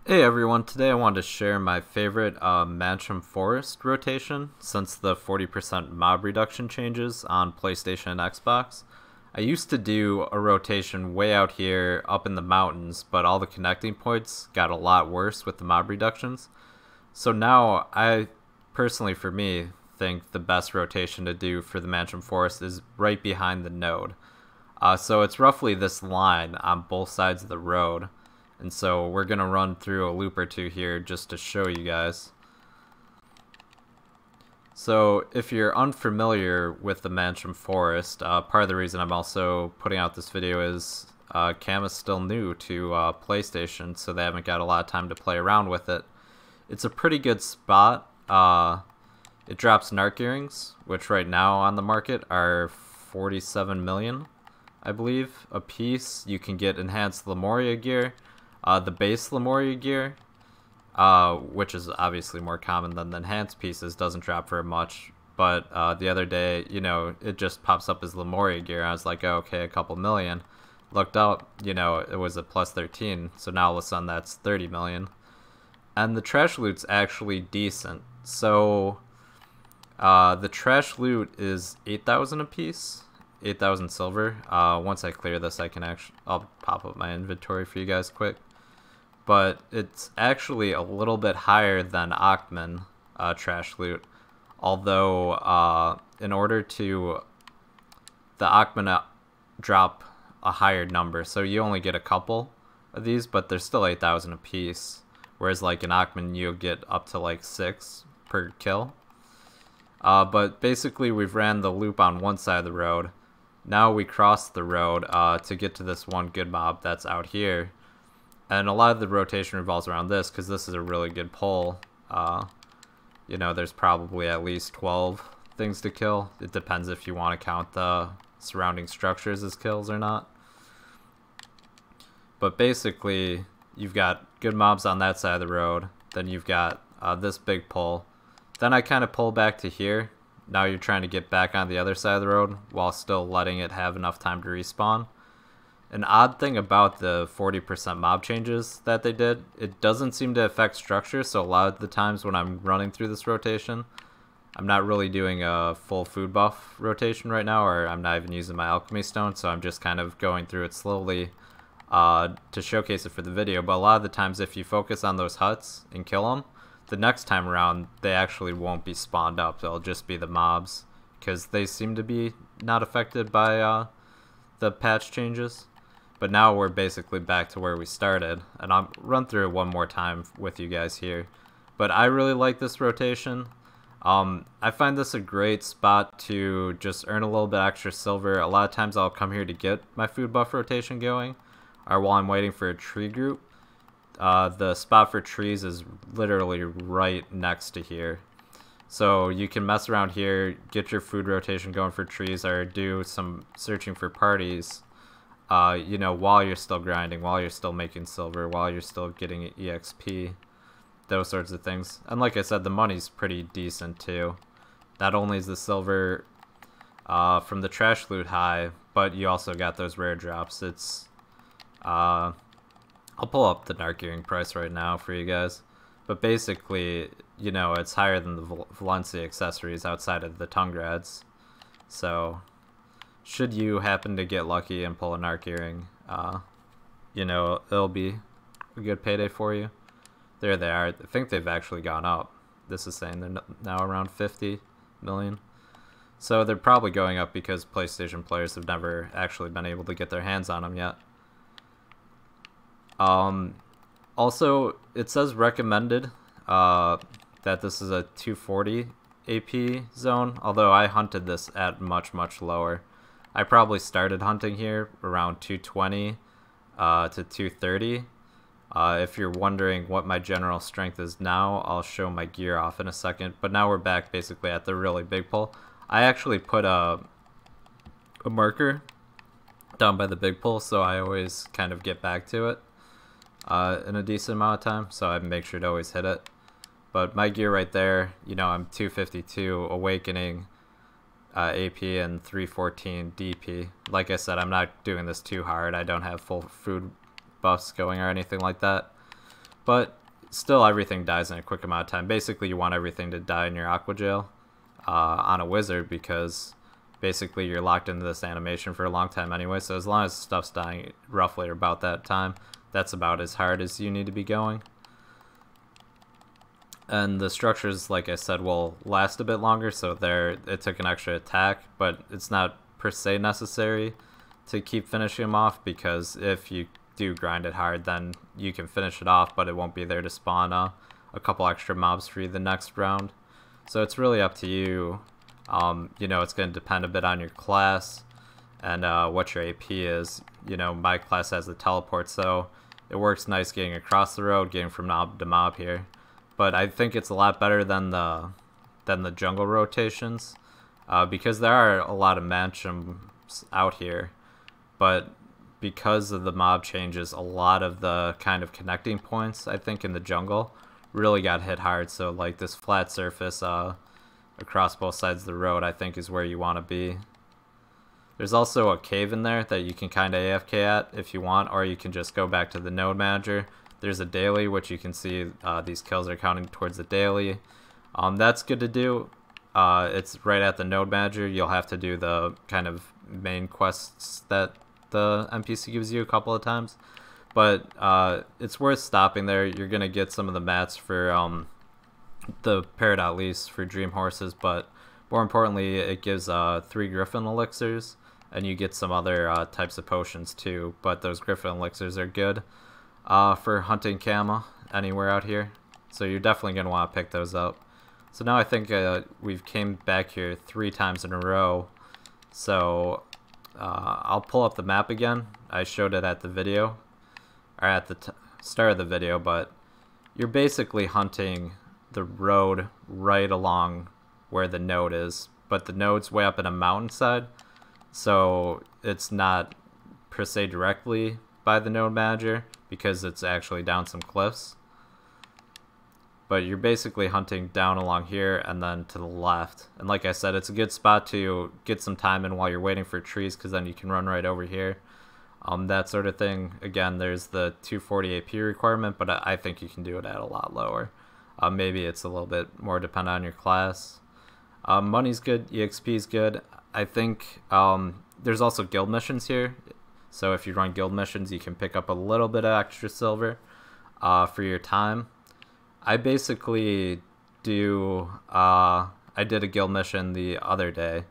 Hey everyone, today I wanted to share my favorite Mansion Forest rotation since the 40% mob reduction changes on PlayStation and Xbox. I used to do a rotation way out here up in the mountains, but all the connecting points got a lot worse with the mob reductions. So now I personally, for me, think the best rotation to do for the Mansion Forest is right behind the node. So it's roughly this line on both sides of the road. And so we're going to run through a loop or two here just to show you guys. So if you're unfamiliar with the Mansion Forest, part of the reason I'm also putting out this video is Cam is still new to PlayStation, so they haven't got a lot of time to play around with it. It's a pretty good spot. It drops Narc earrings, which right now on the market are 47 million, I believe, a piece. You can get enhanced Lemuria gear. The base Lemuria gear, which is obviously more common than the enhanced pieces, doesn't drop very much. But the other day, it just pops up as Lemuria gear. I was like, oh, okay, a couple million. Looked up, it was a plus 13. So now all of a sudden that's 30 million. And the trash loot's actually decent. So the trash loot is 8,000 a piece. 8,000 silver. Once I clear this, I'll pop up my inventory for you guys quick. But it's actually a little bit higher than Achman trash loot. Although, in order to the Achman drop a higher number, so you only get a couple of these, but they're still 8,000 a piece. Whereas, like in Achman, you'll get up to like 6 per kill. But basically, we've ran the loop on one side of the road. Now we cross the road to get to this one good mob that's out here. And a lot of the rotation revolves around this because this is a really good pull. There's probably at least 12 things to kill. It depends if you want to count the surrounding structures as kills or not. But basically, you've got good mobs on that side of the road. Then you've got this big pull. Then I kind of pull back to here. Now you're trying to get back on the other side of the road while still letting it have enough time to respawn. An odd thing about the 40% mob changes that they did, it doesn't seem to affect structure, so a lot of the times when I'm running through this rotation, I'm not really doing a full food buff rotation right now, or I'm not even using my alchemy stone, so I'm just kind of going through it slowly to showcase it for the video. But a lot of the times if you focus on those huts and kill them, the next time around they actually won't be spawned up, they'll just be the mobs, because they seem to be not affected by the patch changes. But now we're basically back to where we started, and I'll run through it one more time with you guys here. But I really like this rotation. I find this a great spot to just earn a little bit extra silver. A lot of times I'll come here to get my food buff rotation going, or while I'm waiting for a tree group. The spot for trees is literally right next to here. So you can mess around here, get your food rotation going for trees, or do some searching for parties. While you're still grinding, while you're still making silver, while you're still getting EXP, those sorts of things. And like I said, the money's pretty decent too. Not only is the silver from the trash loot high, but you also got those rare drops. I'll pull up the Narc earring price right now for you guys. But basically, it's higher than the Valencia accessories outside of the Tungrads. So should you happen to get lucky and pull a Narc earring, it'll be a good payday for you. There they are. I think they've actually gone up. This is saying they're now around 50 million. So they're probably going up because PlayStation players have never actually been able to get their hands on them yet. Also, it says recommended that this is a 240 AP zone, although I hunted this at much, much lower. I probably started hunting here around 220 to 230. If you're wondering what my general strength is now, I'll show my gear off in a second. But now we're back basically at the really big pull. I actually put a marker down by the big pull, so I always kind of get back to it in a decent amount of time, so I make sure to always hit it. But my gear right there, I'm 252 Awakening, AP, and 314 DP. Like I said, I'm not doing this too hard. I don't have full food buffs going or anything like that. but still everything dies in a quick amount of time. Basically, you want everything to die in your Aqua Jail on a wizard, because basically you're locked into this animation for a long time anyway, so as long as stuff's dying roughly about that time, that's about as hard as you need to be going. And the structures, like I said, will last a bit longer, so there it took an extra attack, but it's not per se necessary to keep finishing them off, because if you do grind it hard, then you can finish it off, but it won't be there to spawn a couple extra mobs for you the next round. So it's really up to you. You know, it's going to depend a bit on your class and what your AP is. You know, my class has the teleport, so it works nice getting across the road, getting from mob to mob here. But I think it's a lot better than the jungle rotations, because there are a lot of mansions out here, but because of the mob changes, a lot of the kind of connecting points, I think, in the jungle really got hit hard. So like this flat surface across both sides of the road, I think, is where you want to be. There's also a cave in there that you can kind of AFK at if you want, or you can just go back to the node manager. There's a daily, which you can see these kills are counting towards the daily. That's good to do. It's right at the node manager. You'll have to do the kind of main quests that the NPC gives you a couple of times. But it's worth stopping there. You're going to get some of the mats for the Peridot lease for Dream Horses, but more importantly, it gives 3 Griffin elixirs, and you get some other types of potions too. But those Griffin elixirs are good for hunting Kama anywhere out here, so you're definitely going to want to pick those up. So now I think we've came back here 3 times in a row, so I'll pull up the map again. I showed it at the video, or at the start of the video, but you're basically hunting the road right along where the node is, but the node's way up in a mountainside, so it's not per se directly by the node manager, because it's actually down some cliffs. But you're basically hunting down along here and then to the left. And like I said, it's a good spot to get some time in while you're waiting for trees, because then you can run right over here. That sort of thing. Again, there's the 240 AP requirement, but I think you can do it at a lot lower. Maybe it's a little bit more dependent on your class. Money's good, EXP's good. I think there's also guild missions here. So if you run guild missions, you can pick up a little bit of extra silver for your time. I basically do, I did a guild mission the other day,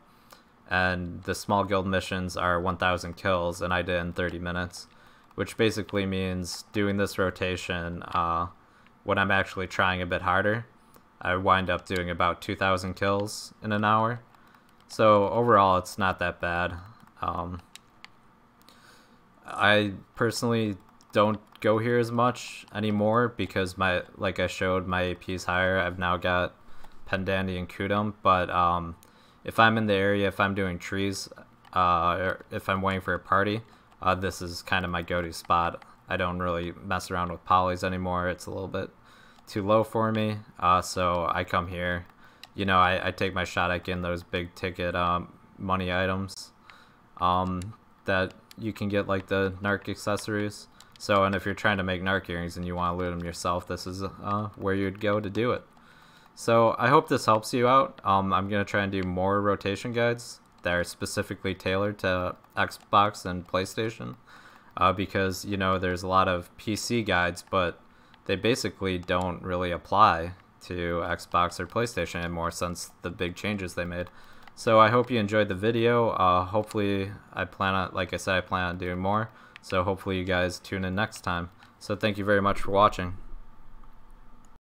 and the small guild missions are 1,000 kills, and I did in 30 minutes, which basically means doing this rotation when I'm actually trying a bit harder, I wind up doing about 2,000 kills in an hour. So overall, it's not that bad. I personally don't go here as much anymore because like I showed, my AP is higher. I've now got Pendandi and Kudum, but if I'm in the area, if I'm doing trees, or if I'm waiting for a party, this is kind of my go-to spot. I don't really mess around with polys anymore. It's a little bit too low for me, so I come here. You know, I take my shot at getting those big ticket money items that you can get, like the Narc accessories. So, and if you're trying to make Narc earrings and you want to loot them yourself, this is where you'd go to do it. So I hope this helps you out. I'm going to try and do more rotation guides that are specifically tailored to Xbox and PlayStation, because, you know, there's a lot of PC guides, but they basically don't really apply to Xbox or PlayStation anymore since the big changes they made. So I hope you enjoyed the video. Hopefully, like I said, I plan on doing more. So hopefully you guys tune in next time. So thank you very much for watching.